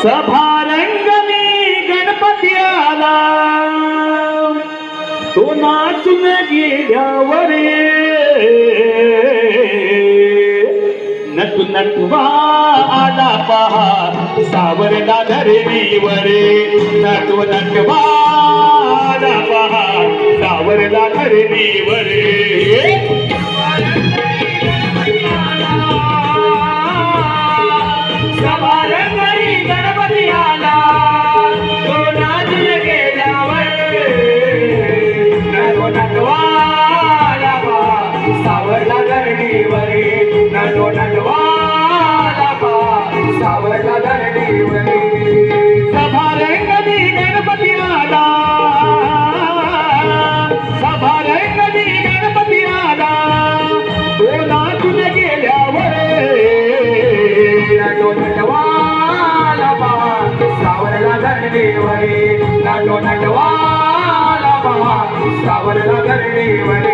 सभारंगणी गणपती आला, तो नाचून गेल्यावर नटू नटवा आला पहा सावरला धरणीवर, नटू नटवा आला पहा सावरला धरणीवर. सभारंगणी गणपती आला, तो नाचून गेल्यावर नटू नटवा आला पहा सावरला धरणीवर, नटू नटवा आला पहा सावरला धरणीवर. सभारंगणी गणपती आला, सभारंगणी गणपती आला, तो नाचून गेल्यावर नटू नटवा आला पहा सावरला धरणीवर, नटू नटवा आला पहा सावरला धरणीवर.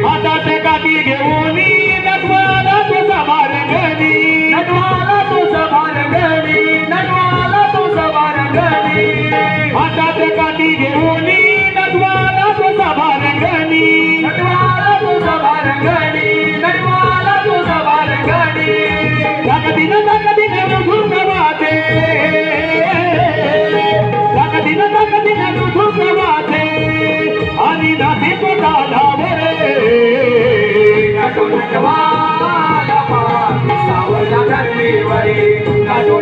हातात काठी घेऊन नटवाला तो सभारंगणी, नटवाला तो सभारंगणी, नटवाला तो सभारंगणी. हातात काठी घेऊन नटवाला तो सभारंगणी, नटवाला तो सभारंगणी, नटवाला तो सभारंगणी. ताकदीन ताकदीन रुधून वाजे, ताकदीन ताकदीन रुधून वाजे आणि नाचे तो तालावर. नटू नटवा आला पहा सावरला धरणीवर, नटू